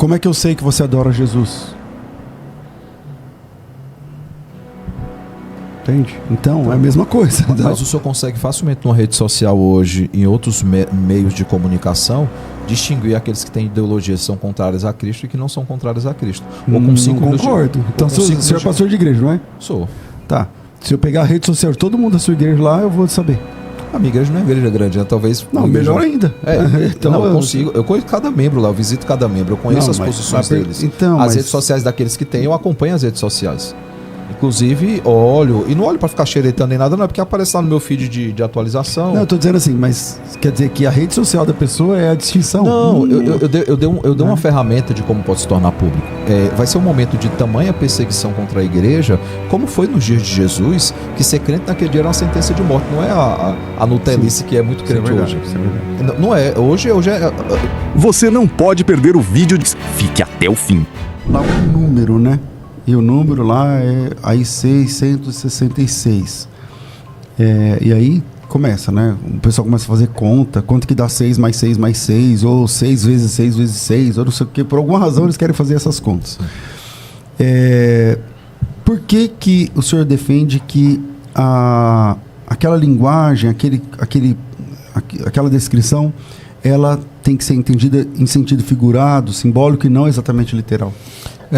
como é que eu sei que você adora Jesus? Entende? Então, é a mesma coisa. Mas o senhor consegue facilmente numa rede social hoje, em outros meios de comunicação, distinguir aqueles que têm ideologias que são contrárias a Cristo e que não são contrárias a Cristo. Ou com 5 minutos. Concordo. Então, o senhor é pastor de igreja, não é? Sou. Tá. Se eu pegar a rede social de todo mundo da sua igreja lá, eu vou saber. A minha igreja não é igreja grande, né? Talvez... Não, melhor ainda. Então, não, eu consigo. Eu conheço cada membro lá, eu visito cada membro, eu conheço as posições deles. Então, as redes sociais daqueles que têm, eu acompanho as redes sociais. Inclusive, olho, e não olho para ficar xeretando nem nada, não, é porque aparece lá no meu feed de atualização. Não, eu tô dizendo assim, mas quer dizer que a rede social da pessoa é a distinção? Não, eu dei uma ferramenta de como pode se tornar público. Vai ser um momento de tamanha perseguição contra a igreja, como foi nos dias de Jesus, que ser crente naquele dia era uma sentença de morte, não é a Nutelice que é muito crente hoje. Não é, hoje é... Você não pode perder o vídeo, fique até o fim. Lá o número, né? E o número lá é aí 666. E aí começa, né? O pessoal começa a fazer conta. Quanto que dá 6 mais 6 mais 6? Ou 6 vezes 6 vezes 6? Ou não sei o quê. Por alguma razão eles querem fazer essas contas. Por que o senhor defende que aquela linguagem, aquela descrição, ela tem que ser entendida em sentido figurado, simbólico e não exatamente literal?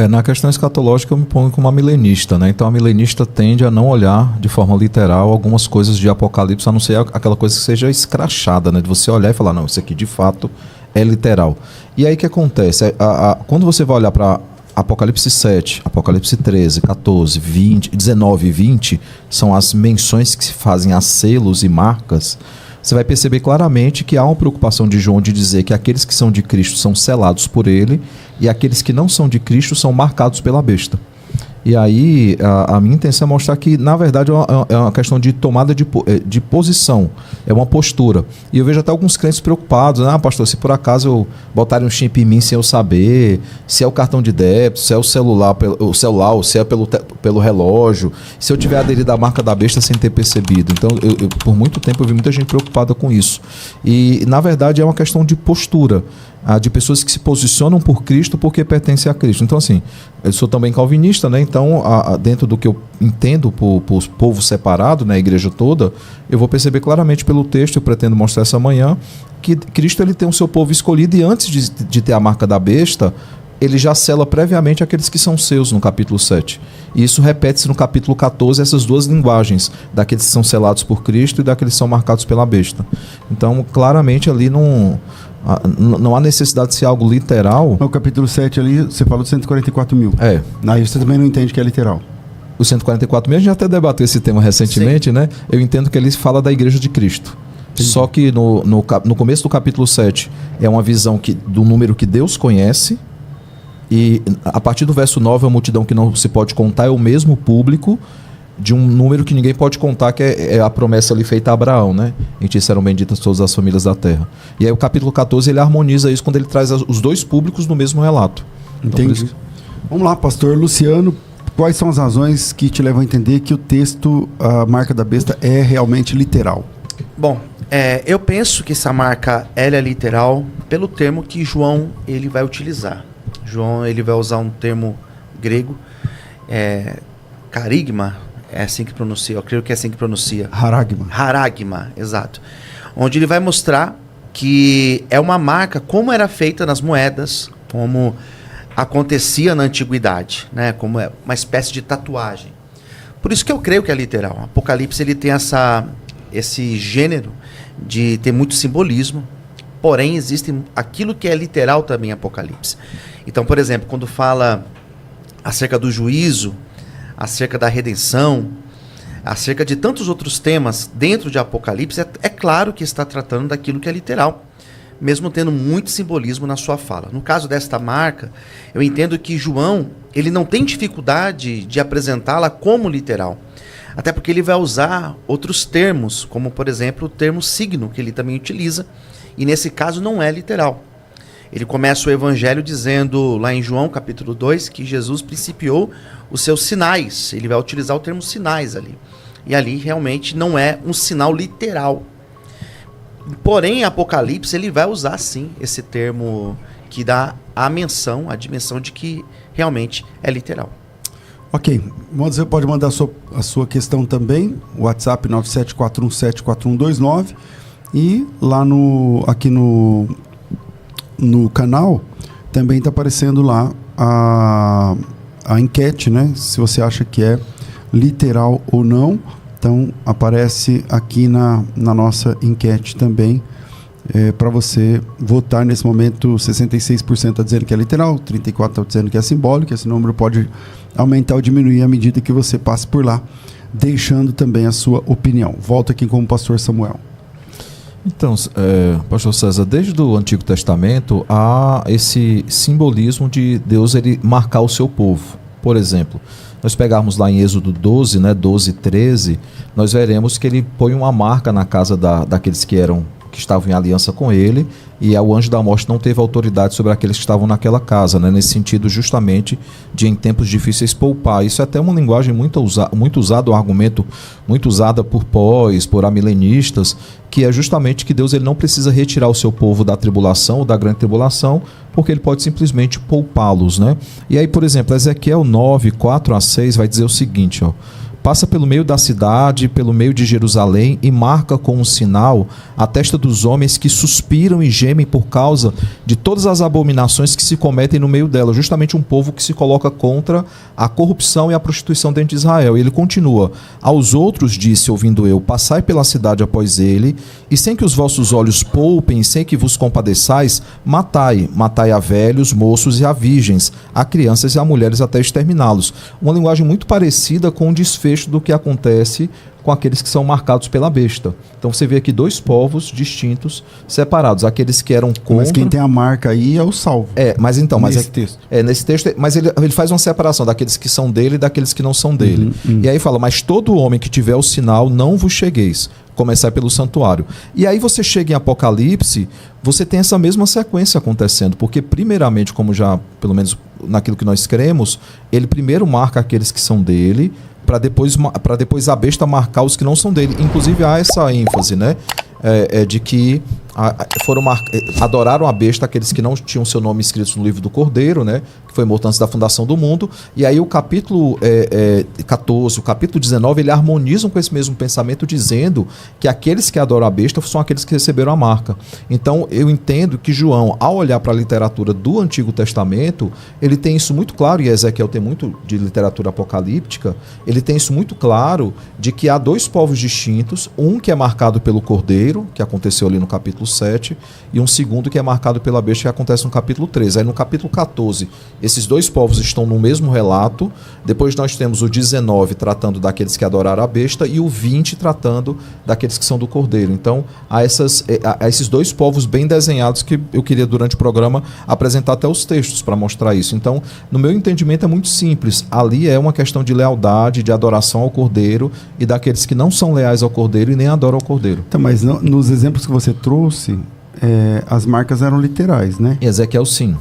Na questão escatológica eu me ponho como uma milenista, né? Então a milenista tende a não olhar de forma literal algumas coisas de Apocalipse, a não ser aquela coisa que seja escrachada, né? De você olhar e falar, não, isso aqui de fato é literal. E aí o que acontece? Quando você vai olhar para Apocalipse 7, Apocalipse 13, 14, 20, 19 e 20, são as menções que se fazem a selos e marcas. Você vai perceber claramente que há uma preocupação de João de dizer que aqueles que são de Cristo são selados por ele e aqueles que não são de Cristo são marcados pela besta. E aí a minha intenção é mostrar que, na verdade, é uma questão de tomada de posição, é uma postura. E eu vejo até alguns crentes preocupados, pastor, se por acaso eu botarem um chip em mim sem eu saber, se é o cartão de débito, se é o celular, ou se é pelo relógio, se eu tiver aderido à marca da besta sem ter percebido. Então, por muito tempo eu vi muita gente preocupada com isso. E, na verdade, é uma questão de postura, de pessoas que se posicionam por Cristo porque pertencem a Cristo. Então, assim, eu sou também calvinista, né? Então, dentro do que eu entendo por povo separado, né, a igreja toda, eu vou perceber claramente pelo texto, eu pretendo mostrar essa manhã, que Cristo ele tem o seu povo escolhido e antes de ter a marca da besta, ele já sela previamente aqueles que são seus no capítulo 7. E isso repete-se no capítulo 14, essas duas linguagens, daqueles que são selados por Cristo e daqueles que são marcados pela besta. Então, claramente ali não há necessidade de ser algo literal. No capítulo 7 ali, você falou de 144 mil. Aí você também não entende que é literal. Os 144 mil, a gente até debateu esse tema recentemente, né? Eu entendo que ele fala da igreja de Cristo. Entendi. Só que no começo do capítulo 7 é uma visão do número que Deus conhece. E a partir do verso 9, a multidão que não se pode contar é o mesmo público de um número que ninguém pode contar, que é a promessa ali feita a Abraão, né? Em ti serão benditas todas as famílias da terra. E aí o capítulo 14 ele harmoniza isso quando ele traz os dois públicos no mesmo relato. Entendi. Então, vamos lá, pastor Luciano, quais são as razões que te levam a entender que o texto, a marca da besta, é realmente literal? Bom, eu penso que essa marca ela é literal pelo termo que João ele vai utilizar. João ele vai usar um termo grego, carigma, é assim que pronuncia, eu creio que é assim que pronuncia. Haragma, exato. Onde ele vai mostrar que é uma marca como era feita nas moedas, como acontecia na antiguidade, né? Como é uma espécie de tatuagem. Por isso que eu creio que é literal. Apocalipse ele tem esse gênero de ter muito simbolismo, porém existe aquilo que é literal também em Apocalipse. Então, por exemplo, quando fala acerca do juízo, acerca da redenção, acerca de tantos outros temas dentro de Apocalipse, é claro que está tratando daquilo que é literal, mesmo tendo muito simbolismo na sua fala. No caso desta marca, eu entendo que João ele não tem dificuldade de apresentá-la como literal, até porque ele vai usar outros termos, como por exemplo o termo signo, que ele também utiliza, e nesse caso não é literal. Ele começa o evangelho dizendo, lá em João capítulo 2, que Jesus principiou os seus sinais. Ele vai utilizar o termo sinais ali. E ali realmente não é um sinal literal. Porém, em Apocalipse ele vai usar sim esse termo que dá a dimensão de que realmente é literal. Ok, você pode mandar a sua questão também, WhatsApp 9741741129 e lá aqui no canal também está aparecendo lá a enquete, né? Se você acha que é literal ou não, então aparece aqui na nossa enquete também para você votar. Nesse momento 66% está dizendo que é literal, 34% está dizendo que é simbólico. Esse número pode aumentar ou diminuir à medida que você passe por lá, deixando também a sua opinião. Volto aqui com o pastor Samuel. Então, pastor César, desde o Antigo Testamento há esse simbolismo de Deus ele marcar o seu povo. Por exemplo, nós pegarmos lá em Êxodo 12, 12 e 13, nós veremos que ele põe uma marca na casa daqueles que estavam em aliança com ele, e o anjo da morte não teve autoridade sobre aqueles que estavam naquela casa, né? Nesse sentido justamente de em tempos difíceis poupar. Isso é até uma linguagem muito usada, um argumento muito usada por por amilenistas, que é justamente que Deus ele não precisa retirar o seu povo da tribulação ou da grande tribulação, porque ele pode simplesmente poupá-los, né? E aí, por exemplo, Ezequiel 9, 4 a 6 vai dizer o seguinte, passa pelo meio da cidade, pelo meio de Jerusalém, e marca com um sinal a testa dos homens que suspiram e gemem por causa de todas as abominações que se cometem no meio dela. Justamente um povo que se coloca contra a corrupção e a prostituição dentro de Israel. E ele continua: aos outros disse, ouvindo eu, passai pela cidade após ele, e sem que os vossos olhos poupem, sem que vos compadeçais, matai a velhos, moços e a virgens, a crianças e a mulheres até exterminá-los. Uma linguagem muito parecida com o desfecho do que acontece com aqueles que são marcados pela besta. Então você vê aqui dois povos distintos, separados, aqueles que eram contra... Mas quem tem a marca aí é o salvo. Nesse texto. Nesse texto, mas ele faz uma separação daqueles que são dele e daqueles que não são dele. E aí fala, mas todo homem que tiver o sinal, não vos chegueis. Começar pelo santuário. E aí você chega em Apocalipse, você tem essa mesma sequência acontecendo, porque primeiramente, como já, pelo menos naquilo que nós cremos, ele primeiro marca aqueles que são dele, para depois a besta marcar os que não são dele. Inclusive há essa ênfase, né? De que adoraram a besta aqueles que não tinham seu nome escrito no livro do Cordeiro, né? Que foi morto antes da fundação do mundo. E aí o capítulo 14, o capítulo 19, ele harmonizam com esse mesmo pensamento, dizendo que aqueles que adoram a besta são aqueles que receberam a marca. Então eu entendo que João, ao olhar para a literatura do Antigo Testamento, ele tem isso muito claro, e Ezequiel tem muito de literatura apocalíptica, ele tem isso muito claro de que há dois povos distintos, um que é marcado pelo Cordeiro, que aconteceu ali no capítulo 7, e um segundo que é marcado pela besta, que acontece no capítulo 13. Aí no capítulo 14, esses dois povos estão no mesmo relato. Depois nós temos o 19 tratando daqueles que adoraram a besta e o 20 tratando daqueles que são do Cordeiro. Então há esses dois povos bem desenhados que eu queria durante o programa apresentar até os textos para mostrar isso. Então, no meu entendimento é muito simples. Ali é uma questão de lealdade, de adoração ao Cordeiro e daqueles que não são leais ao Cordeiro e nem adoram ao Cordeiro. Então, mas nos exemplos que você trouxe, as marcas eram literais, né? Ezequiel sim.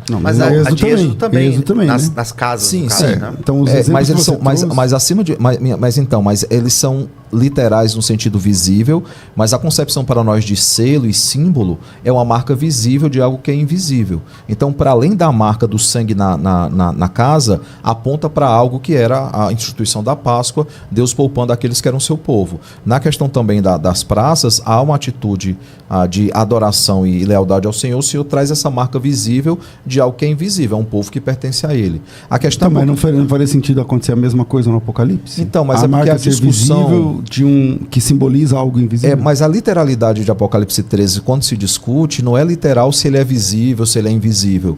Não, mas a de Êxodo também, nas casas. Sim, caso, sim. Né? Então, os exemplos mas eles são, trouxe... mas acima de, mas eles são literais no sentido visível, mas a concepção para nós de selo e símbolo é uma marca visível de algo que é invisível. Então, para além da marca do sangue na casa, aponta para algo que era a instituição da Páscoa, Deus poupando aqueles que eram seu povo. Na questão também das praças, há uma atitude de adoração e lealdade ao Senhor. O Senhor traz essa marca visível de algo que é invisível, é um povo que pertence a Ele. A questão mas não faria sentido acontecer a mesma coisa no Apocalipse? Então, mas a porque marca a discussão que simboliza algo invisível. Mas a literalidade de Apocalipse 13, quando se discute, não é literal se ele é visível, se ele é invisível.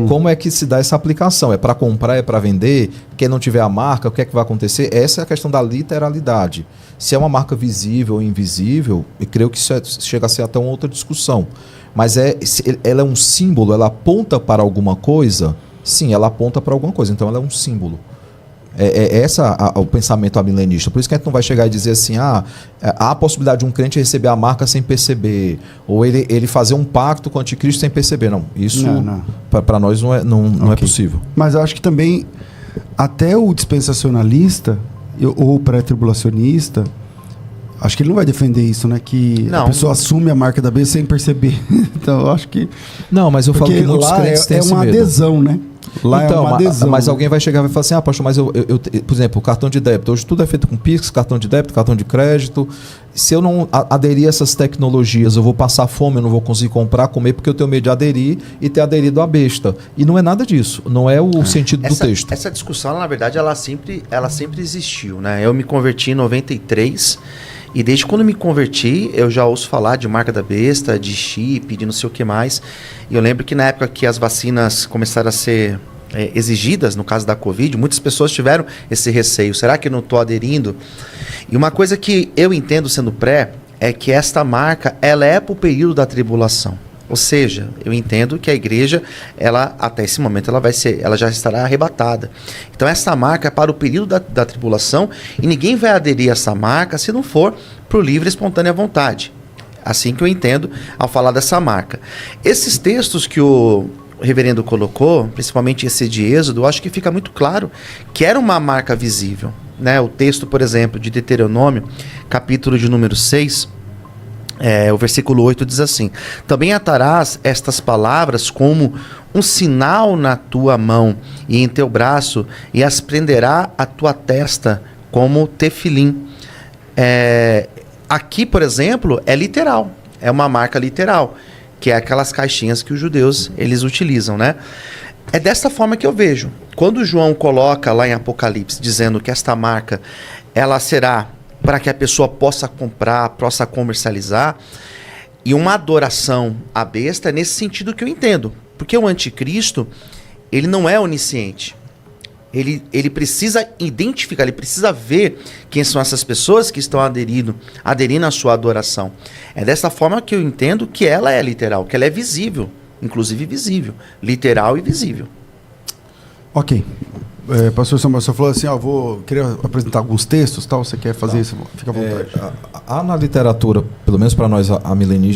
Como é que se dá essa aplicação? É para comprar, é para vender? Quem não tiver a marca, o que é que vai acontecer? Essa é a questão da literalidade. Se é uma marca visível ou invisível, eu creio que isso chega a ser até uma outra discussão. Mas ela é um símbolo, ela aponta para alguma coisa? Sim, ela aponta para alguma coisa, então ela é um símbolo. O pensamento amilenista. Por isso que a gente não vai chegar e dizer assim, há a possibilidade de um crente receber a marca sem perceber, ou ele fazer um pacto com o anticristo sem perceber. Não, isso para nós não é possível. Mas eu acho que também até o dispensacionalista ou o pré-tribulacionista, Acho que ele não vai defender isso, né? Que a pessoa assume a marca da besta sem perceber. Então, eu acho que... Não, mas eu falo que muitos crentes têm esse medo. É uma adesão, né? Lá então, é uma adesão. Mas alguém vai chegar e vai falar assim, pastor, mas eu, por exemplo, o cartão de débito, hoje tudo é feito com Pix, cartão de débito, cartão de crédito. Se eu não aderir a essas tecnologias, eu vou passar fome, eu não vou conseguir comprar, comer, porque eu tenho medo de aderir e ter aderido à besta. E não é nada disso, não é o sentido do texto. Essa discussão, na verdade, ela sempre existiu, né? Eu me converti em 93 e desde quando me converti, eu já ouço falar de marca da besta, de chip, de não sei o que mais. E eu lembro que na época que as vacinas começaram a ser exigidas, no caso da Covid, muitas pessoas tiveram esse receio. Será que eu não estou aderindo? E uma coisa que eu entendo sendo pré é que esta marca, ela é para o período da tribulação. Ou seja, eu entendo que a igreja, ela até esse momento, ela já estará arrebatada. Então essa marca é para o período da tribulação e ninguém vai aderir a essa marca se não for para o livre e espontânea vontade. Assim que eu entendo ao falar dessa marca. Esses textos que o reverendo colocou, principalmente esse de Êxodo, eu acho que fica muito claro que era uma marca visível, né? O texto, por exemplo, de Deuteronômio, capítulo de número 6, o versículo 8 diz assim: também atarás estas palavras como um sinal na tua mão e em teu braço, e as prenderá à tua testa como tefilim. Aqui, por exemplo, é literal, é uma marca literal, que é aquelas caixinhas que os judeus eles utilizam, né? É desta forma que eu vejo. Quando João coloca lá em Apocalipse, dizendo que esta marca, ela será para que a pessoa possa comprar, possa comercializar, e uma adoração à besta, é nesse sentido que eu entendo. Porque o anticristo, ele não é onisciente. Ele precisa identificar, ele precisa ver quem são essas pessoas que estão aderindo à sua adoração. É dessa forma que eu entendo que ela é literal, que ela é visível, inclusive visível, literal e visível. Ok. Pastor Samuel, você falou assim, queria apresentar alguns textos, tal, você quer fazer isso? Fica à vontade. Há na literatura, pelo menos para nós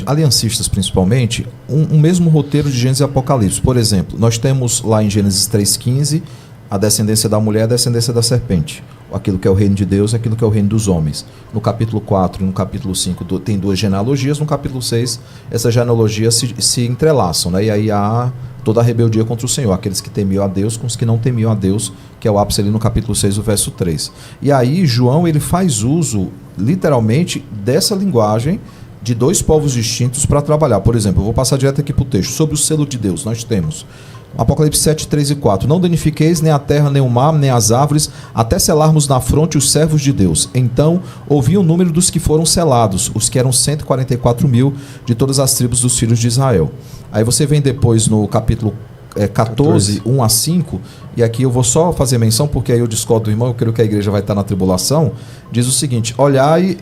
aliancistas principalmente, um mesmo roteiro de Gênesis e Apocalipse. Por exemplo, nós temos lá em Gênesis 3,15 a descendência da mulher, a descendência da serpente. Aquilo que é o reino de Deus, aquilo que é o reino dos homens. No capítulo 4 e no capítulo 5 tem duas genealogias, no capítulo 6 essas genealogias se entrelaçam, né? E aí há toda a rebeldia contra o Senhor, aqueles que temiam a Deus com os que não temiam a Deus, que é o ápice ali no capítulo 6, o verso 3. E aí João ele faz uso, literalmente, dessa linguagem de dois povos distintos para trabalhar. Por exemplo, eu vou passar direto aqui para o texto. Sobre o selo de Deus, nós temos Apocalipse 7, 3 e 4. Não danifiqueis nem a terra, nem o mar, nem as árvores, até selarmos na fronte os servos de Deus. Então ouvi o número dos que foram selados, os que eram 144.000 de todas as tribos dos filhos de Israel. Aí você vem depois no capítulo 14, 1 a 5, e aqui eu vou só fazer menção, porque aí eu discordo do irmão, eu creio que a igreja vai estar na tribulação. Diz o seguinte: olhei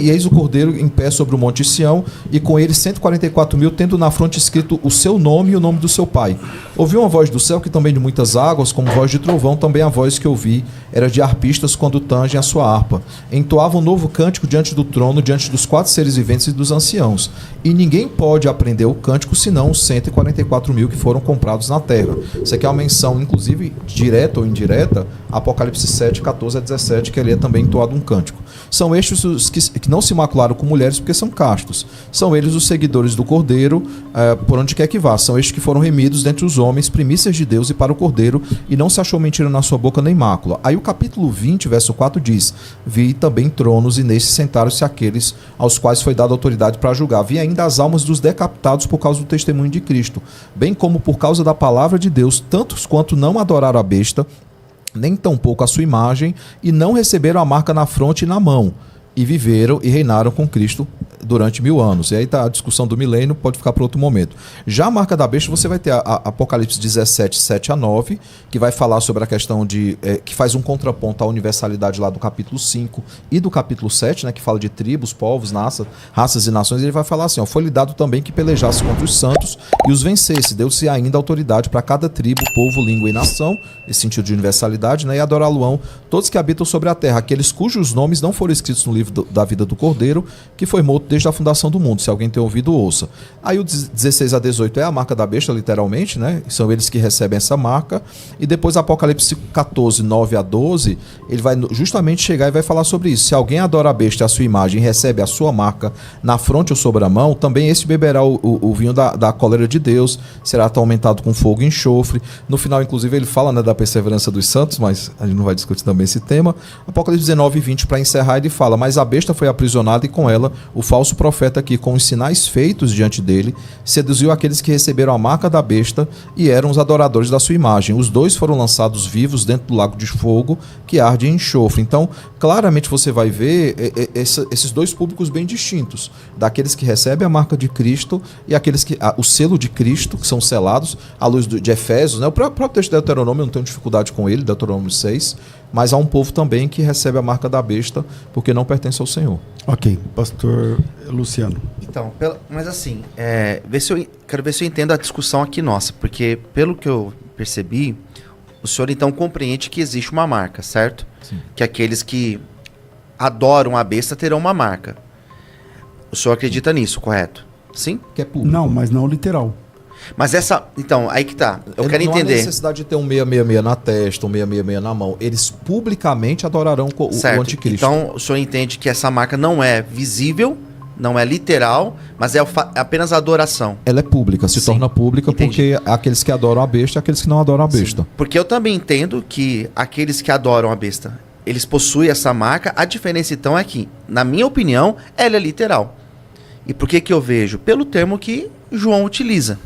e eis o cordeiro em pé sobre o monte Sião, e com ele 144.000, tendo na fronte escrito o seu nome e o nome do seu pai. Ouvi uma voz do céu, que também de muitas águas, como voz de trovão, também a voz que ouvi era de harpistas quando tangem a sua harpa. Entoavam um novo cântico diante do trono, diante dos 4 seres viventes e dos anciãos. E ninguém pode aprender o cântico, senão os 144.000 que foram comprados na terra. Isso aqui é uma menção, inclusive, direta ou indireta, Apocalipse 7, 14 a 17, que ali é também entoado um cântico. São estes os que não se macularam com mulheres porque são castos. São eles os seguidores do Cordeiro, por onde quer que vá. São estes que foram remidos dentre os homens, primícias de Deus e para o Cordeiro, e não se achou mentira na sua boca nem mácula. Aí o capítulo 20, verso 4 diz: vi também tronos, e nesses sentaram-se aqueles aos quais foi dada autoridade para julgar. Vi ainda as almas dos decapitados por causa do testemunho de Cristo, bem como por causa da palavra de Deus, tantos quanto não adoraram a besta, nem tampouco a sua imagem, e não receberam a marca na fronte e na mão, e viveram e reinaram com Cristo durante 1000 anos. E aí tá a discussão do milênio, pode ficar para outro momento. Já a marca da besta, você vai ter a Apocalipse 17, 7 a 9, que vai falar sobre a questão de... que faz um contraponto à universalidade lá do capítulo 5 e do capítulo 7, né, que fala de tribos, povos, raças e nações. Ele vai falar assim, foi-lhe dado também que pelejasse contra os santos e os vencesse. Deu-se ainda autoridade para cada tribo, povo, língua e nação, esse sentido de universalidade, né, e adorá-lo-ão todos que habitam sobre a terra, aqueles cujos nomes não foram escritos no livro da vida do Cordeiro, que foi morto desde a fundação do mundo. Se alguém tem ouvido, ouça. Aí o 16 a 18 é a marca da besta, literalmente, né? São eles que recebem essa marca. E depois Apocalipse 14, 9 a 12, ele vai justamente chegar e vai falar sobre isso. Se alguém adora a besta, a sua imagem, e recebe a sua marca na fronte ou sobre a mão, também este beberá o vinho da cólera de Deus, será atormentado com fogo e enxofre. No final, inclusive, ele fala, né, da perseverança dos santos, mas a gente não vai discutir também esse tema. Apocalipse 19 e 20, para encerrar, ele fala: mas a besta foi aprisionada e com ela o falso profeta que, com os sinais feitos diante dele, seduziu aqueles que receberam a marca da besta e eram os adoradores da sua imagem. Os dois foram lançados vivos dentro do lago de fogo que arde em enxofre. Então, claramente você vai ver esses dois públicos bem distintos, daqueles que recebem a marca de Cristo e aqueles que o selo de Cristo, que são selados à luz de Efésios, né? O próprio texto de Deuteronômio, eu não tenho dificuldade com ele, Deuteronômio 6, mas há um povo também que recebe a marca da besta porque não pertence ao Senhor. Ok, pastor Luciano. Então, mas assim, quero ver se eu entendo a discussão aqui nossa, porque pelo que eu percebi, o senhor então compreende que existe uma marca, certo? Sim. Que aqueles que adoram a besta terão uma marca. O senhor acredita nisso, correto? Sim? Que é público. Não, mas não literal. Mas essa... Então, aí que tá. Eu quero não entender. Não há necessidade de ter um 666 na testa, um 666 na mão. Eles publicamente adorarão o anticristo. Então, o senhor entende que essa marca não é visível, não é literal, mas é apenas a adoração. Ela é pública, se torna pública. Entendi. Porque aqueles que adoram a besta e aqueles que não adoram a besta. Sim. Porque eu também entendo que aqueles que adoram a besta, eles possuem essa marca. A diferença então é que, na minha opinião, ela é literal. E por que eu vejo? Pelo termo que João utiliza.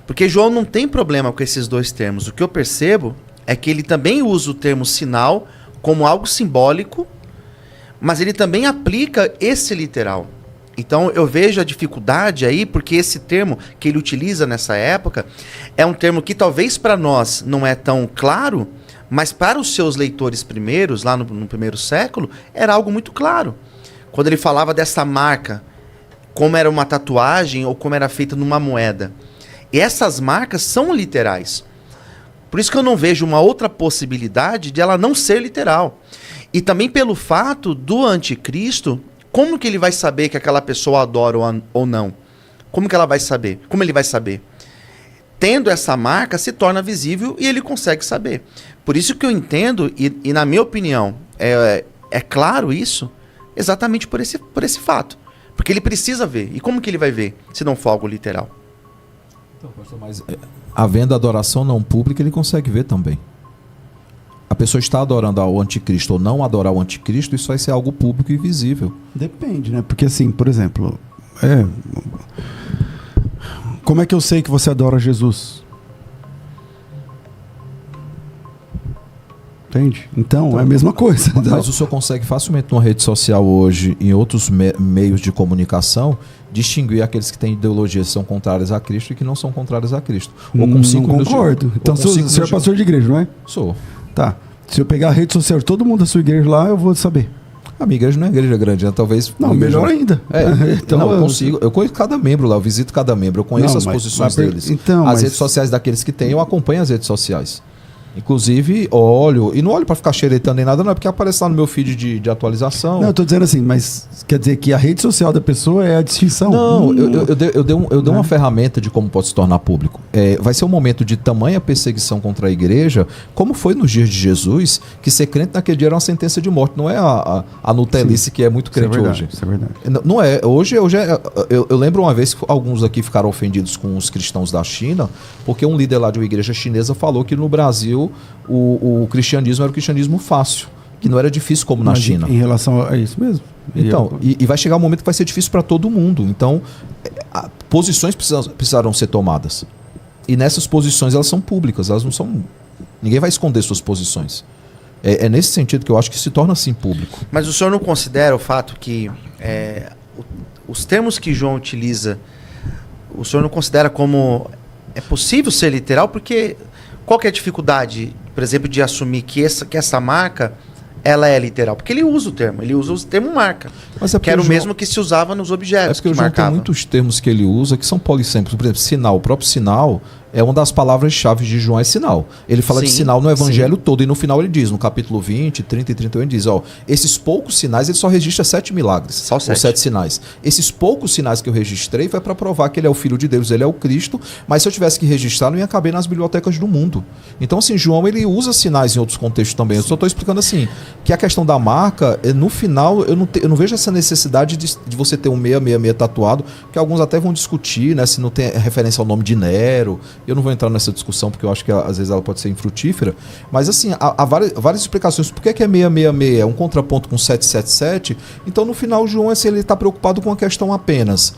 Porque João não tem problema com esses dois termos. O que eu percebo é que ele também usa o termo sinal como algo simbólico, mas ele também aplica esse literal. Então eu vejo a dificuldade aí, porque esse termo que ele utiliza nessa época é um termo que talvez para nós não é tão claro, mas para os seus leitores primeiros, lá no primeiro século, era algo muito claro. Quando ele falava dessa marca, como era uma tatuagem ou como era feita numa moeda. E essas marcas são literais. Por isso que eu não vejo uma outra possibilidade de ela não ser literal. E também pelo fato do anticristo, como que ele vai saber que aquela pessoa adora ou não? Como que ela vai saber? Como ele vai saber? Tendo essa marca, se torna visível e ele consegue saber. Por isso que eu entendo, e na minha opinião, é claro isso, exatamente por esse fato. Porque ele precisa ver. E como que ele vai ver, se não for algo literal? Então, mas havendo adoração não pública, ele consegue ver também. A pessoa está adorando ao anticristo ou não adorar o anticristo, isso vai ser algo público e visível. Depende, né? Porque assim, por exemplo, como é que eu sei que você adora Jesus? Entende? Então é a mesma coisa. Mas o senhor consegue facilmente numa rede social hoje, em outros meios de comunicação, distinguir aqueles que têm ideologias que são contrárias a Cristo e que não são contrárias a Cristo. Ou com 5 minutos. Concordo. Então o senhor é pastor de igreja, não é? Sou. Tá. Se eu pegar a rede social de todo mundo da sua igreja lá, eu vou saber. A minha igreja não é igreja grande, né? Talvez. Não, melhor ainda. Então, não, eu consigo. Eu conheço cada membro lá, eu visito cada membro, eu conheço as posições deles. Então, as redes sociais daqueles que têm, eu acompanho as redes sociais. Inclusive, olho, e não olho para ficar xeretando nem nada, não, é porque aparece lá no meu feed de atualização. Não, eu tô dizendo assim, mas quer dizer que a rede social da pessoa é a distinção? Não, eu dei uma ferramenta de como pode se tornar público. Vai ser um momento de tamanha perseguição contra a igreja, como foi nos dias de Jesus, que ser crente naquele dia era uma sentença de morte, não é a Nutelice que é muito crente hoje. Isso é verdade. Não é, hoje eu lembro uma vez que alguns aqui ficaram ofendidos com os cristãos da China, porque um líder lá de uma igreja chinesa falou que no Brasil o cristianismo era o cristianismo fácil, que não era difícil como na China. Em relação a isso mesmo. Então, e vai chegar um momento que vai ser difícil para todo mundo. Então, posições precisarão ser tomadas. E nessas posições elas são públicas, elas não são... Ninguém vai esconder suas posições. É nesse sentido que eu acho que se torna assim público. Mas o senhor não considera o fato que os termos que João utiliza, o senhor não considera como é possível ser literal? Porque qual que é a dificuldade, por exemplo, de assumir que essa marca ela é literal? Porque ele usa o termo marca, que era o mesmo que se usava nos objetos. É porque o João tem muitos termos que ele usa que são polissêmicos. Por exemplo, sinal, o próprio sinal é uma das palavras-chave de João, é sinal. Ele fala de sinal no evangelho todo, e no final ele diz, no capítulo 20, 30 e 31, ele diz, esses poucos sinais, ele só registra 7 milagres. Só 7. Ou 7 sinais. Esses poucos sinais que eu registrei foi para provar que ele é o Filho de Deus, ele é o Cristo, mas se eu tivesse que registrar, não ia caber nas bibliotecas do mundo. Então, assim, João, ele usa sinais em outros contextos também. Eu só estou explicando assim, que a questão da marca, no final, eu não vejo essa necessidade de você ter um 666 tatuado, que alguns até vão discutir, né, se não tem referência ao nome de Nero. Eu não vou entrar nessa discussão, porque eu acho que às vezes ela pode ser infrutífera. Mas assim, há várias explicações. Por que é 666? É um contraponto com 777? Então, no final, João, assim, ele está preocupado com a questão apenas.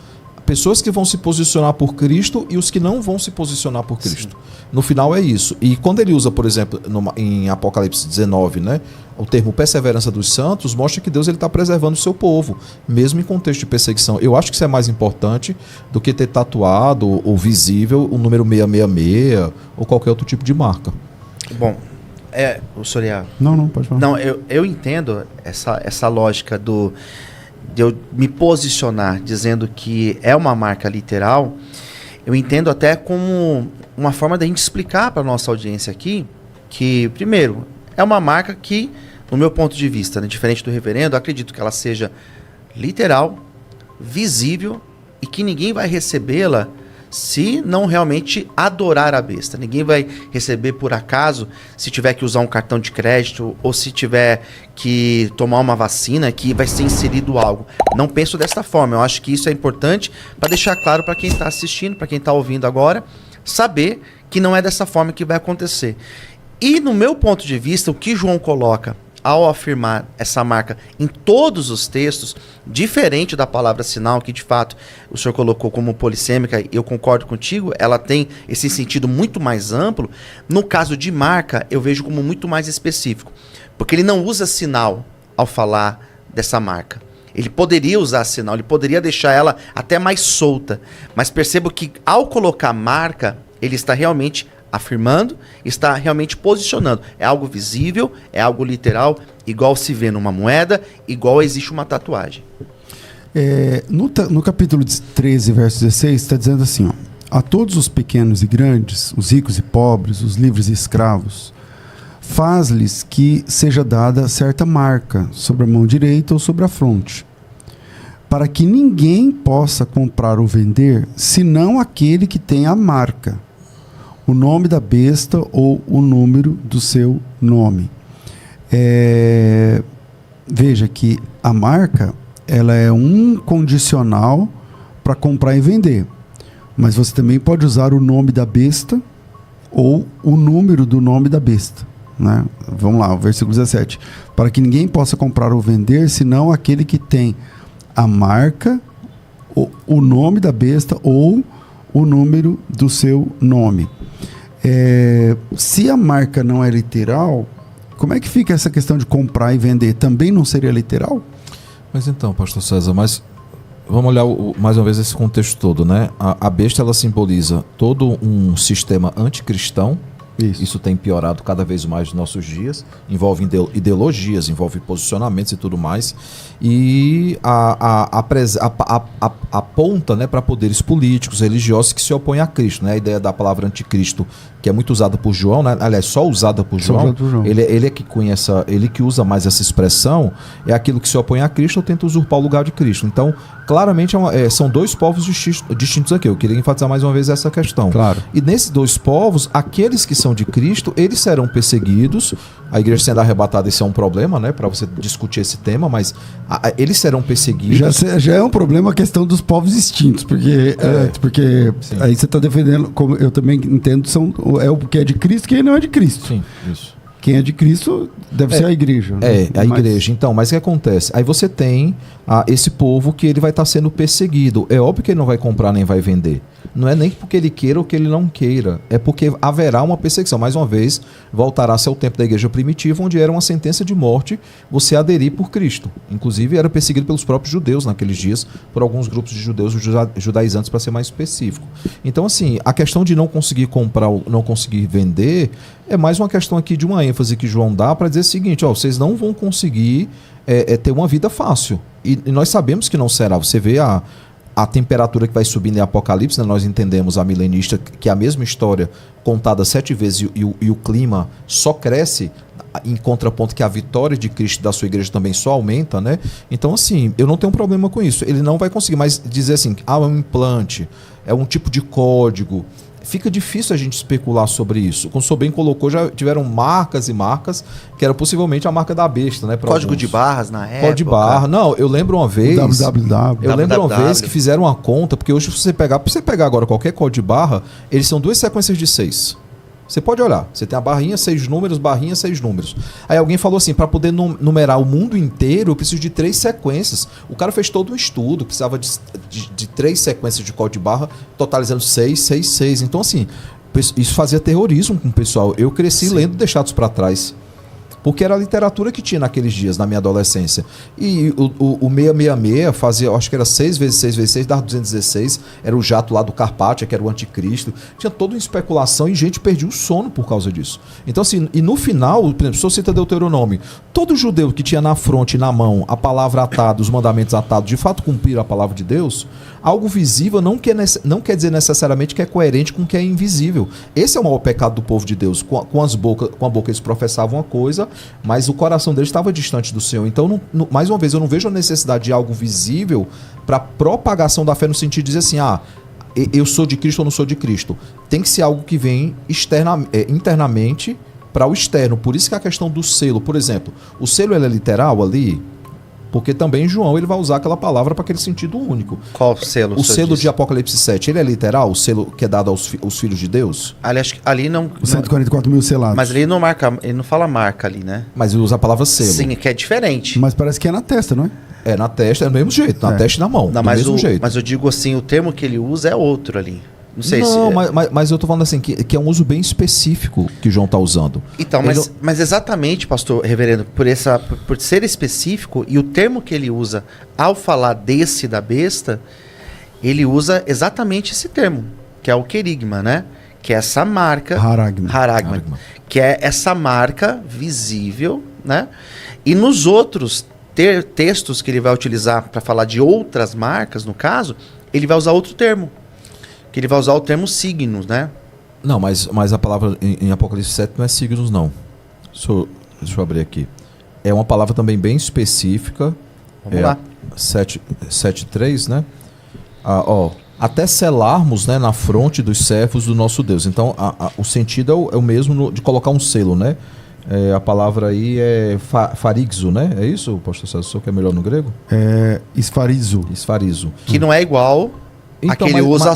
Pessoas que vão se posicionar por Cristo e os que não vão se posicionar por Cristo. Sim. No final é isso. E quando ele usa, por exemplo, em Apocalipse 19, né, o termo perseverança dos santos, mostra que Deus está preservando o seu povo, mesmo em contexto de perseguição. Eu acho que isso é mais importante do que ter tatuado ou visível o número 666 ou qualquer outro tipo de marca. Bom, o Soriano. Não, pode falar. Não, eu entendo essa lógica de eu me posicionar dizendo que é uma marca literal. Eu entendo até como uma forma da gente explicar para a nossa audiência aqui que, primeiro, é uma marca que, no meu ponto de vista, né, diferente do reverendo, eu acredito que ela seja literal, visível e que ninguém vai recebê-la se não realmente adorar a besta. Ninguém vai receber por acaso se tiver que usar um cartão de crédito ou se tiver que tomar uma vacina que vai ser inserido algo. Não penso dessa forma. Eu acho que isso é importante para deixar claro para quem está assistindo, para quem está ouvindo agora, saber que não é dessa forma que vai acontecer. E no meu ponto de vista, o que João coloca ao afirmar essa marca em todos os textos, diferente da palavra sinal, que de fato o senhor colocou como polissêmica, e eu concordo contigo, ela tem esse sentido muito mais amplo. No caso de marca, eu vejo como muito mais específico, porque ele não usa sinal ao falar dessa marca. Ele poderia usar sinal, ele poderia deixar ela até mais solta, mas percebo que ao colocar marca, ele está realmente afirmando, está realmente posicionando. É algo visível, é algo literal, igual se vê numa moeda, igual existe uma tatuagem. No capítulo 13, verso 16, está dizendo assim, a todos os pequenos e grandes, os ricos e pobres, os livres e escravos, faz-lhes que seja dada certa marca sobre a mão direita ou sobre a fronte, para que ninguém possa comprar ou vender, senão aquele que tem a marca, o nome da besta ou o número do seu nome. Veja que a marca, ela é um condicional para comprar e vender, mas você também pode usar o nome da besta ou o número do nome da besta, né? Vamos lá, o versículo 17. Para que ninguém possa comprar ou vender, senão aquele que tem a marca, o nome da besta ou o número do seu nome. Se a marca não é literal, como é que fica essa questão de comprar e vender? Também não seria literal? Mas então, pastor César, vamos olhar mais uma vez esse contexto todo, né? A besta, ela simboliza todo um sistema anticristão. Isso tem piorado cada vez mais nos nossos dias. Envolve ideologias, envolve posicionamentos e tudo mais. E aponta, né, para poderes políticos, religiosos que se opõem a Cristo, né? A ideia da palavra anticristo, que é muito usada por João, né? Aliás, só usada por João. Ele é que conhece, ele que usa mais essa expressão, é aquilo que se opõe a Cristo ou tenta usurpar o lugar de Cristo. Então, claramente, são dois povos distintos aqui. Eu queria enfatizar mais uma vez essa questão. Claro. E nesses dois povos, aqueles que são de Cristo, eles serão perseguidos. A igreja sendo arrebatada, isso é um problema, né? Para você discutir esse tema, mas eles serão perseguidos. Já é um problema a questão dos povos extintos, porque aí você está defendendo, como eu também entendo, o que é de Cristo e quem não é de Cristo. Sim, isso. Quem é de Cristo deve ser a igreja. Né? A igreja. Então, mas o que acontece? Aí você tem esse povo que ele vai estar sendo perseguido. É óbvio que ele não vai comprar nem vai vender. Não é nem porque ele queira ou que ele não queira. É porque haverá uma perseguição. Mais uma vez, voltará-se ao tempo da igreja primitiva, onde era uma sentença de morte você aderir por Cristo. Inclusive, era perseguido pelos próprios judeus naqueles dias, por alguns grupos de judeus judaizantes, para ser mais específico. Então, assim, a questão de não conseguir comprar ou não conseguir vender é mais uma questão aqui de uma ênfase que João dá para dizer o seguinte, vocês não vão conseguir ter uma vida fácil. E nós sabemos que não será. Você vê a temperatura que vai subindo em Apocalipse, né? Nós entendemos a milenista que é a mesma história contada 7 vezes e o clima só cresce, em contraponto que a vitória de Cristo da sua igreja também só aumenta, né? Então, assim, eu não tenho problema com isso. Ele não vai conseguir mais dizer assim, é um implante, é um tipo de código. Fica difícil a gente especular sobre isso. Como o senhor bem colocou, já tiveram marcas e marcas, que era possivelmente a marca da besta, né? Código de barras na época. Código de barra. Não, eu lembro uma vez... www. Eu lembro uma vez que fizeram uma conta, porque hoje pra você pegar agora qualquer código de barra, eles são 2 sequências de 6. Você pode olhar, você tem a barrinha, 6 números, barrinha, 6 números. Aí alguém falou assim, para poder numerar o mundo inteiro, eu preciso de 3 sequências. O cara fez todo um estudo, precisava de 3 sequências de código de barra, totalizando 6, 6, 6. Então, assim, isso fazia terrorismo com o pessoal. Eu cresci lendo Deixados para Trás. Porque era a literatura que tinha naqueles dias, na minha adolescência. E o 666 fazia, acho que era 6 vezes 6 vezes 6, dava 216. Era o jato lá do Carpátia, que era o anticristo. Tinha toda uma especulação e gente perdia o sono por causa disso. Então, assim, e no final, por exemplo, se você cita Deuteronômio, todo judeu que tinha na fronte e na mão a palavra atada, os mandamentos atados, de fato cumprir a palavra de Deus, algo visível não quer dizer necessariamente que é coerente com o que é invisível. Esse é o maior pecado do povo de Deus. Com a boca eles professavam uma coisa, mas o coração deles estava distante do Senhor. Então, mais uma vez, eu não vejo a necessidade de algo visível para propagação da fé no sentido de dizer assim, eu sou de Cristo ou não sou de Cristo. Tem que ser algo que vem internamente para o externo. Por isso que a questão do selo, por exemplo, o selo ele é literal ali, porque também João ele vai usar aquela palavra para aquele sentido único. Qual selo? O selo de Apocalipse 7, ele é literal? O selo que é dado aos filhos de Deus? Ali não... Os 144 mil selados. Mas ele não marca, ele não fala marca ali, né? Mas ele usa a palavra selo. Sim, que é diferente. Mas parece que é na testa, não é? É na testa, é do mesmo jeito. Na testa e na mão, não, do mesmo jeito. Mas eu digo assim, o termo que ele usa é outro ali. Não sei se... mas eu tô falando assim, que é um uso bem específico que João tá usando. Então, mas exatamente, pastor reverendo, por ser específico, e o termo que ele usa ao falar desse da besta, ele usa exatamente esse termo, que é o querigma, né? Que é essa marca... Haragma. Que é essa marca visível, né? E nos outros textos que ele vai utilizar para falar de outras marcas, no caso, ele vai usar outro termo. Que ele vai usar o termo signos, né? Não, mas a palavra em Apocalipse 7 não é signos, não. Deixa eu abrir aqui. É uma palavra também bem específica. Vamos lá. 7.3, né? Até selarmos, né, na fronte dos servos do nosso Deus. Então, o sentido é o mesmo de colocar um selo, né? A palavra aí é farigzo, né? É isso, pastor César? O senhor que é melhor no grego? É esfarizo. Que não é igual... Então, ele usa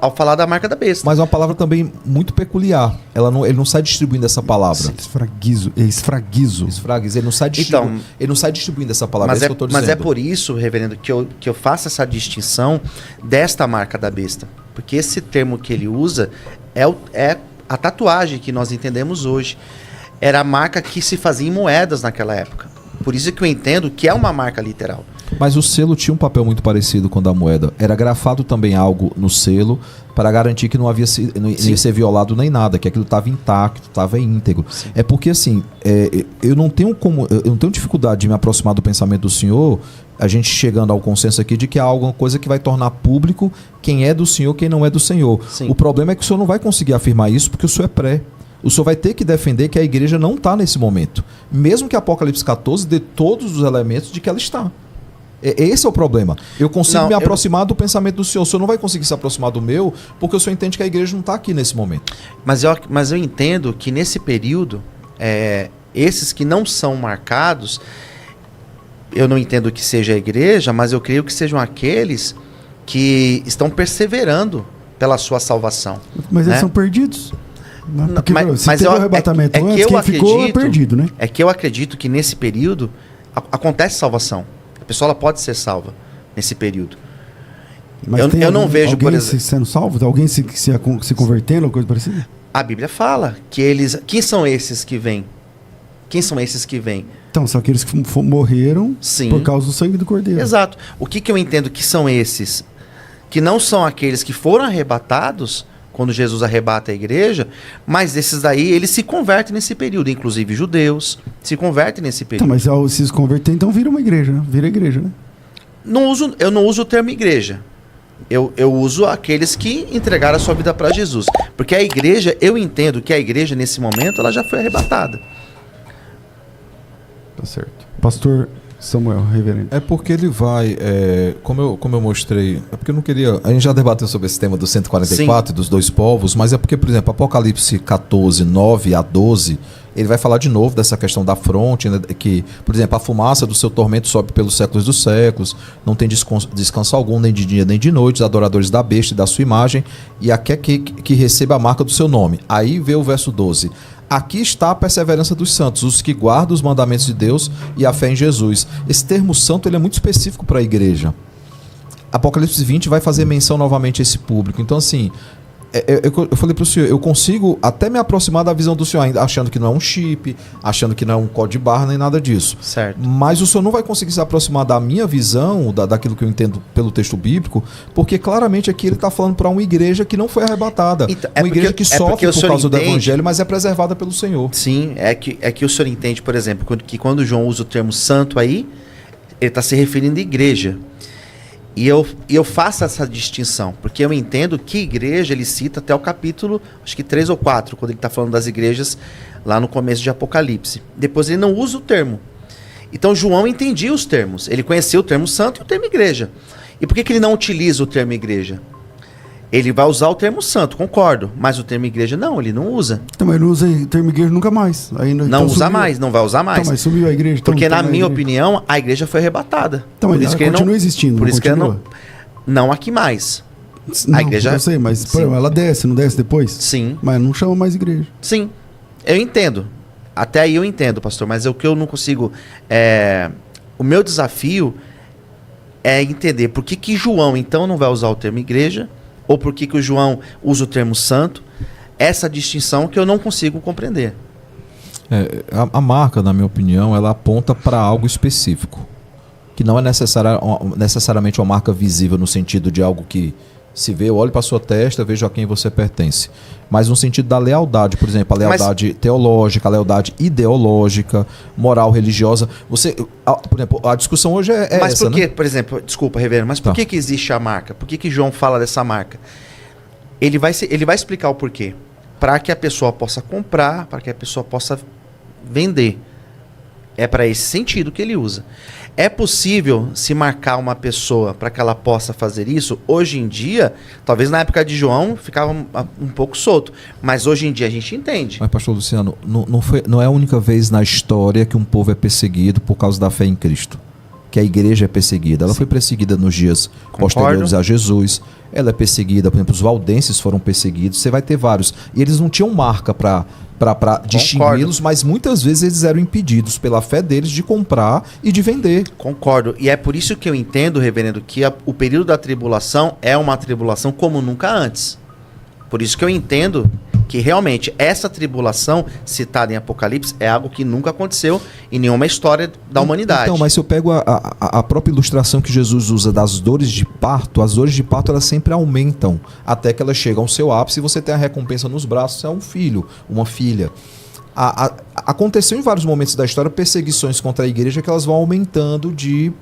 ao falar da marca da besta. Mas é uma palavra também muito peculiar. Ele não sai distribuindo essa palavra. Esfragizo. Ele não sai distribuindo essa palavra. Mas, é isso que eu tô dizendo. Mas é por isso, reverendo, que eu faço essa distinção desta marca da besta. Porque esse termo que ele usa é a tatuagem que nós entendemos hoje. Era a marca que se fazia em moedas naquela época. Por isso que eu entendo que é uma marca literal. Mas o selo tinha um papel muito parecido com o da moeda. Era grafado também algo no selo para garantir que não ia ser violado nem nada, que aquilo estava intacto, estava íntegro. Sim. É porque assim, eu não tenho dificuldade de me aproximar do pensamento do senhor, a gente chegando ao consenso aqui de que há alguma coisa que vai tornar público quem é do senhor, quem não é do senhor. Sim. O problema é que o senhor não vai conseguir afirmar isso porque o senhor é pré. O senhor vai ter que defender que a igreja não está nesse momento. Mesmo que Apocalipse 14 dê todos os elementos de que ela está. Esse é o problema. Eu consigo me aproximar do pensamento do senhor. O senhor não vai conseguir se aproximar do meu, porque o senhor entende que a igreja não está aqui nesse momento. Mas eu entendo que nesse período, esses que não são marcados, eu não entendo que seja a igreja, mas eu creio que sejam aqueles que estão perseverando pela sua salvação. Mas eles são perdidos. Porque mas teve o arrebatamento antes, quem ficou é perdido, né? É que eu acredito que nesse período acontece salvação. A pessoa ela pode ser salva nesse período. Mas eu não vejo, alguém por exemplo, sendo salvo? Alguém se convertendo ou coisa parecida? A Bíblia fala que eles... Quem são esses que vêm? Quem são esses que vêm? Então, são aqueles que morreram Sim. por causa do sangue do Cordeiro. Exato. O que eu entendo que são esses? Que não são aqueles que foram arrebatados quando Jesus arrebata a igreja, mas esses daí, eles se convertem nesse período, inclusive judeus, se convertem nesse período. Então, mas ao se converter, então vira uma igreja, vira igreja, né? Eu não uso o termo igreja, Eu uso aqueles que entregaram a sua vida para Jesus. Porque a igreja, eu entendo que a igreja, nesse momento, ela já foi arrebatada. Tá certo. Pastor Samuel, reverendo. É porque ele vai, como eu mostrei, é porque eu não queria, a gente já debateu sobre esse tema do 144 e dos dois povos, mas é porque, por exemplo, Apocalipse 14, 9 a 12, ele vai falar de novo dessa questão da fronte, né, que, por exemplo, a fumaça do seu tormento sobe pelos séculos dos séculos, não tem descanso algum, nem de dia nem de noite, os adoradores da besta e da sua imagem, e aqui que receba a marca do seu nome. Aí vê o verso 12. Aqui está a perseverança dos santos, os que guardam os mandamentos de Deus e a fé em Jesus. Esse termo santo ele é muito específico para a igreja. Apocalipse 20 vai fazer menção novamente a esse público. Então, assim, eu falei para o senhor, eu consigo até me aproximar da visão do senhor, ainda achando que não é um chip, achando que não é um código de barra, nem nada disso. Certo. Mas o senhor não vai conseguir se aproximar da minha visão, daquilo que eu entendo pelo texto bíblico, porque claramente aqui ele está falando para uma igreja que não foi arrebatada. Então, uma igreja que sofre por causa do evangelho, mas é preservada pelo Senhor. Sim, é que o senhor entende, por exemplo, que quando João usa o termo santo aí, ele está se referindo à igreja. E eu faço essa distinção, porque eu entendo que igreja ele cita até o capítulo, acho que 3 ou 4, quando ele está falando das igrejas lá no começo de Apocalipse. Depois ele não usa o termo. Então João entendia os termos, ele conhecia o termo santo e o termo igreja. E por que ele não utiliza o termo igreja? Ele vai usar o termo santo, concordo, mas o termo igreja não, ele não usa. Então, mas ele não usa o termo igreja nunca mais. Aí, não então, usa mais, não vai usar mais. Então, mas sumiu a igreja. Então, porque na minha opinião, a igreja foi arrebatada. Então, mas ela continua existindo. Por isso que ela não aqui mais. Não, a igreja... Eu sei, mas por exemplo, ela desce, não desce depois? Sim. Mas não chama mais igreja. Sim, eu entendo. Até aí eu entendo, pastor, mas o que eu não consigo... O meu desafio é entender por que João, então, não vai usar o termo igreja, ou por que o João usa o termo santo, essa distinção que eu não consigo compreender. A marca, na minha opinião, ela aponta para algo específico, que não é necessariamente uma marca visível no sentido de algo que se vê, eu olho para a sua testa, vejo a quem você pertence, mas no sentido da lealdade, por exemplo, a lealdade teológica, a lealdade ideológica, moral, religiosa. Por exemplo, a discussão hoje é essa, mas por que, né? Por exemplo, desculpa, reverendo, mas por que existe a marca? Por que João fala dessa marca? Ele vai explicar o porquê. Para que a pessoa possa comprar, para que a pessoa possa vender. É para esse sentido que ele usa. É possível se marcar uma pessoa para que ela possa fazer isso? Hoje em dia, talvez na época de João ficava um pouco solto, mas hoje em dia a gente entende. Mas, pastor Luciano, não é a única vez na história que um povo é perseguido por causa da fé em Cristo. Que a igreja é perseguida. Ela foi perseguida nos dias posteriores a Jesus. Ela é perseguida, por exemplo, os valdenses foram perseguidos. Você vai ter vários. E eles não tinham marca para distingui-los, mas muitas vezes eles eram impedidos pela fé deles de comprar e de vender. Concordo. E é por isso que eu entendo, reverendo, que o período da tribulação é uma tribulação como nunca antes. Por isso que eu entendo que realmente essa tribulação citada em Apocalipse é algo que nunca aconteceu em nenhuma história da humanidade. Então, mas se eu pego a própria ilustração que Jesus usa das dores de parto, as dores de parto elas sempre aumentam até que elas chegam ao seu ápice e você tem a recompensa nos braços, é um filho, uma filha. Aconteceu em vários momentos da história perseguições contra a igreja que elas vão aumentando de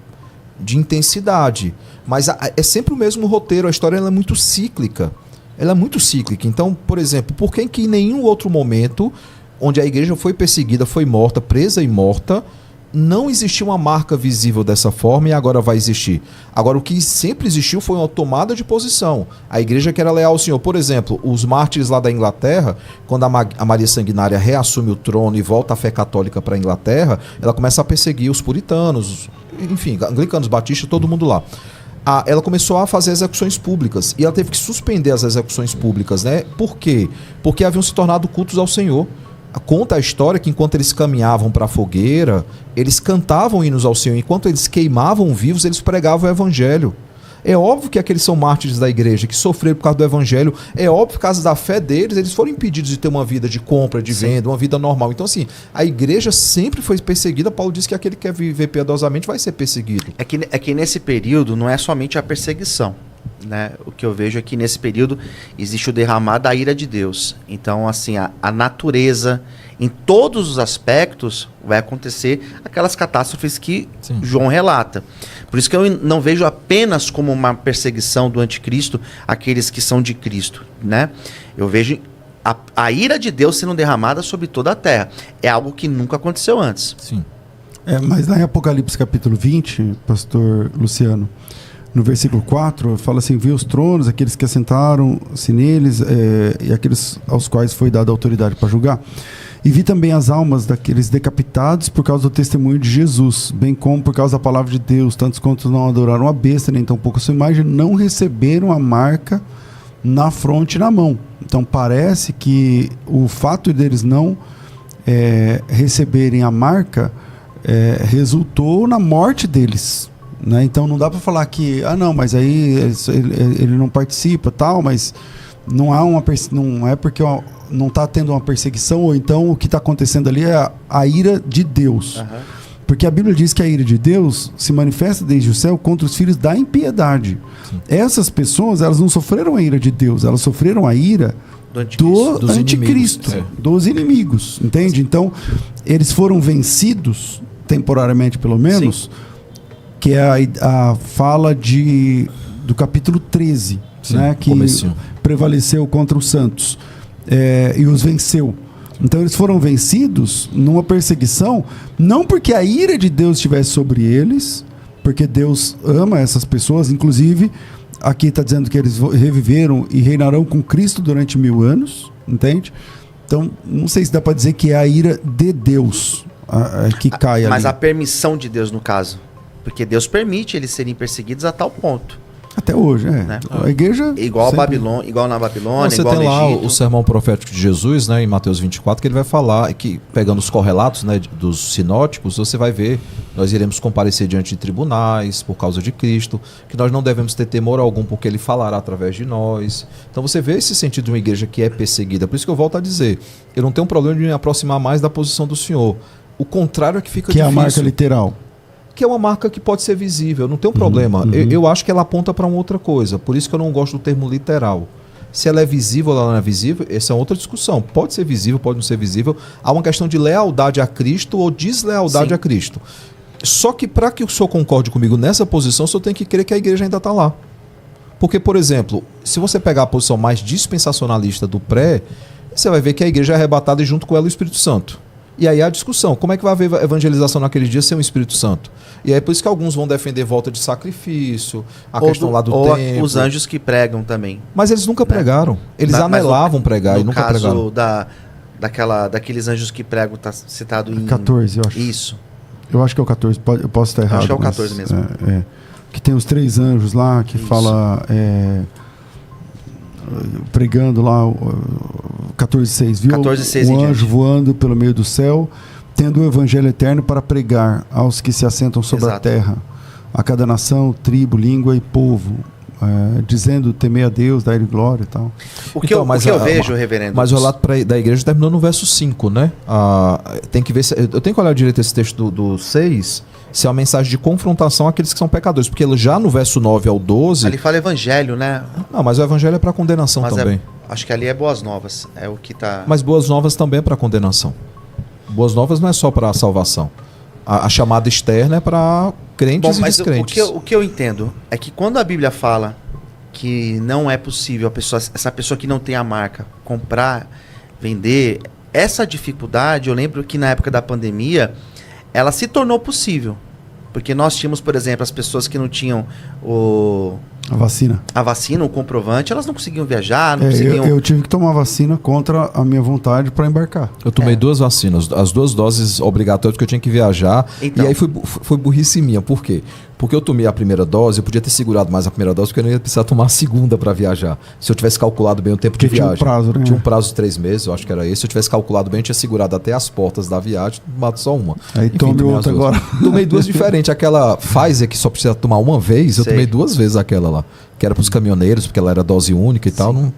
intensidade, mas é sempre o mesmo roteiro, a história ela é muito cíclica. Ela é muito cíclica. Então, por exemplo, por que em nenhum outro momento onde a igreja foi perseguida, foi morta, presa e morta, não existiu uma marca visível dessa forma e agora vai existir? Agora, o que sempre existiu foi uma tomada de posição. A igreja que era leal ao Senhor. Por exemplo, os mártires lá da Inglaterra, quando a Maria Sanguinária reassume o trono e volta a fé católica para a Inglaterra, ela começa a perseguir os puritanos, enfim, anglicanos, batistas, todo mundo lá. Ela começou a fazer execuções públicas e ela teve que suspender as execuções públicas, né? Por quê? Porque haviam se tornado cultos ao Senhor. Conta a história que enquanto eles caminhavam para a fogueira, eles cantavam hinos ao Senhor. Enquanto eles queimavam vivos, eles pregavam o evangelho. É óbvio que aqueles são mártires da igreja, que sofreram por causa do evangelho. É óbvio que por causa da fé deles, eles foram impedidos de ter uma vida de compra, de venda, uma vida normal. Então, assim, a igreja sempre foi perseguida. Paulo diz que aquele que quer viver piedosamente vai ser perseguido. É que nesse período não é somente a perseguição. né? O que eu vejo é que nesse período existe o derramar da ira de Deus. Então, assim, a natureza, em todos os aspectos, vai acontecer aquelas catástrofes que João relata. Por isso que eu não vejo apenas como uma perseguição do anticristo aqueles que são de Cristo, né? Eu vejo a ira de Deus sendo derramada sobre toda a terra. É algo que nunca aconteceu antes. Sim. Mas lá em Apocalipse capítulo 20, pastor Luciano, no versículo 4, fala assim: vi os tronos, aqueles que assentaram-se neles, e aqueles aos quais foi dada autoridade para julgar. E vi também as almas daqueles decapitados por causa do testemunho de Jesus, bem como por causa da palavra de Deus, tantos quantos não adoraram a besta, nem tampouco a sua imagem, não receberam a marca na fronte e na mão. Então parece que o fato deles não receberem a marca resultou na morte deles, né? Então não dá para falar que não, mas aí ele não participa, tal, mas não é porque não está tendo uma perseguição, ou então o que está acontecendo ali é a ira de Deus. Uhum. Porque a Bíblia diz que a ira de Deus se manifesta desde o céu contra os filhos da impiedade. Sim. Essas pessoas, elas não sofreram a ira de Deus, elas sofreram a ira do anticristo, dos inimigos, entende? Então, eles foram vencidos, temporariamente pelo menos, sim, que é a fala do capítulo 13, sim, né, que prevaleceu contra os santos e os venceu. Então eles foram vencidos numa perseguição, não porque a ira de Deus estivesse sobre eles, porque Deus ama essas pessoas. Inclusive, aqui está dizendo que eles reviveram e reinarão com Cristo durante 1000 anos, entende? Então, não sei se dá para dizer que é a ira de Deus que cai ali. Mas a permissão de Deus, no caso. Porque Deus permite eles serem perseguidos a tal ponto. Até hoje, né? A igreja... Igual na Babilônia, você igual tem no lá Egito. o sermão profético de Jesus, né, em Mateus 24, que ele vai falar, que pegando os correlatos, né, dos sinóticos, você vai ver, nós iremos comparecer diante de tribunais por causa de Cristo, que nós não devemos ter temor algum porque ele falará através de nós. Então você vê esse sentido de uma igreja que é perseguida. Por isso que eu volto a dizer, eu não tenho problema de me aproximar mais da posição do Senhor. O contrário é que fica difícil. Que é a marca literal. Que é uma marca que pode ser visível, não tem um problema. Eu acho que ela aponta para uma outra coisa, por isso que eu não gosto do termo literal. Se ela é visível ou ela não é visível, essa é outra discussão. Pode ser visível, pode não ser visível. Há uma questão de lealdade a Cristo ou deslealdade a Cristo. Só que para que o senhor concorde comigo nessa posição, o senhor tem que crer que a igreja ainda está lá. Porque, por exemplo, se você pegar a posição mais dispensacionalista do pré, você vai ver que a igreja é arrebatada e junto com ela o Espírito Santo. E aí a discussão, como é que vai haver evangelização naqueles dias sem o Espírito Santo? E aí por isso que alguns vão defender volta de sacrifício, a questão lá do templo. Os anjos que pregam também. Mas eles nunca pregaram. Eles anelavam pregar e nunca pregaram. No caso daqueles anjos que pregam, está citado em... 14, eu acho. Isso. Eu acho que é o 14, eu posso estar errado. Acho que é o 14 mesmo. Que tem os 3 anjos lá, que fala... pregando lá 14:6, viu? 14:6 o anjo voando pelo meio do céu, tendo o evangelho eterno para pregar aos que se assentam sobre a terra, a cada nação, tribo, língua e povo, dizendo temer a Deus, dar-lhe glória e tal. O que eu vejo, reverendo... Mas o relato da igreja terminou no verso 5, né? Tem que ver eu tenho que olhar direito esse texto do 6, se é uma mensagem de confrontação àqueles que são pecadores, porque já no verso 9 ao 12... Ali fala evangelho, né? Não, mas o evangelho é para condenação também. Acho que ali é boas novas, é o que tá... Mas boas novas também é para condenação. Boas novas não é só para salvação. A chamada externa é para crentes e descrentes. O que eu entendo é que quando a Bíblia fala que não é possível essa pessoa que não tem a marca comprar, vender, essa dificuldade, eu lembro que na época da pandemia, ela se tornou possível. Porque nós tínhamos, por exemplo, as pessoas que não tinham a vacina, o comprovante, elas não conseguiam viajar, não conseguiam... Eu tive que tomar vacina contra a minha vontade para embarcar. Eu tomei 2 vacinas, as 2 doses obrigatórias, porque eu tinha que viajar. Então, e aí foi burrice minha. Por quê? Porque eu tomei a primeira dose, eu podia ter segurado mais a primeira dose, porque eu não ia precisar tomar a segunda para viajar. Se eu tivesse calculado bem o tempo de viagem. Tinha um prazo, né? Tinha um prazo de 3 meses, eu acho que era esse. Se eu tivesse calculado bem, eu tinha segurado até as portas da viagem, mato só uma. Aí tomei outra agora. Tomei 2 diferentes. Aquela Pfizer, que só precisa tomar uma vez, eu tomei 2 vezes aquela lá. Que era para os caminhoneiros, porque ela era dose única e tal, não...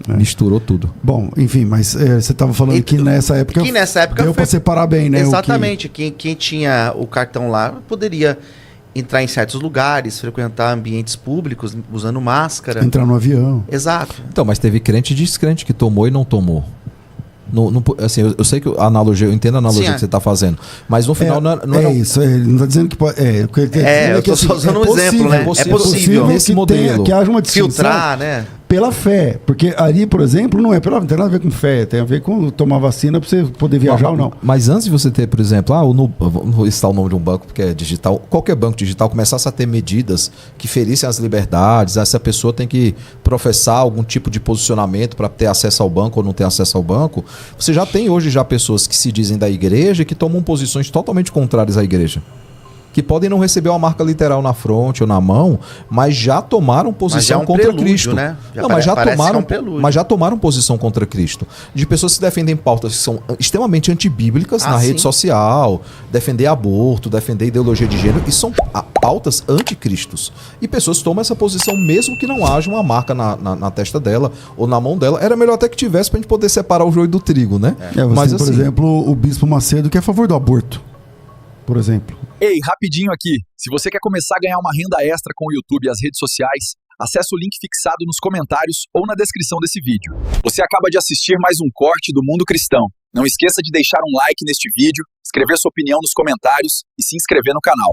Misturou tudo. Bom, enfim, mas você estava falando que nessa época deu para separar bem, né? Exatamente. Quem tinha o cartão lá poderia entrar em certos lugares, frequentar ambientes públicos usando máscara. Entrar no avião. Exato. Então, mas teve crente e descrente que tomou e não tomou. Assim, eu sei que a analogia, eu entendo a analogia que você está fazendo, mas no final não é isso. Ele não está dizendo que pode. Eu estou só usando um exemplo, né? É possível nesse modelo que haja uma distinção. Filtrar, né? Pela fé, porque ali, por exemplo, não tem nada a ver com fé, tem a ver com tomar vacina para você poder viajar ou não. Mas antes de você ter, por exemplo, não vou citar o nome de um banco porque é digital, qualquer banco digital começasse a ter medidas que ferissem as liberdades, essa pessoa tem que professar algum tipo de posicionamento para ter acesso ao banco ou não ter acesso ao banco, você já tem hoje pessoas que se dizem da igreja e que tomam posições totalmente contrárias à igreja. Que podem não receber uma marca literal na fronte ou na mão, mas já tomaram posição contra prelúdio, Cristo. Né? Mas já tomaram posição contra Cristo. De pessoas que defendem pautas que são extremamente antibíblicas na rede social, defender aborto, defender ideologia de gênero, e são pautas anticristos. E pessoas tomam essa posição mesmo que não haja uma marca na testa dela ou na mão dela. Era melhor até que tivesse pra gente poder separar o joio do trigo, né? Mas, por exemplo, o Bispo Macedo que é a favor do aborto, por exemplo. Ei, rapidinho aqui. Se você quer começar a ganhar uma renda extra com o YouTube e as redes sociais, acesse o link fixado nos comentários ou na descrição desse vídeo. Você acaba de assistir mais um corte do Mundo Cristão. Não esqueça de deixar um like neste vídeo, escrever sua opinião nos comentários e se inscrever no canal.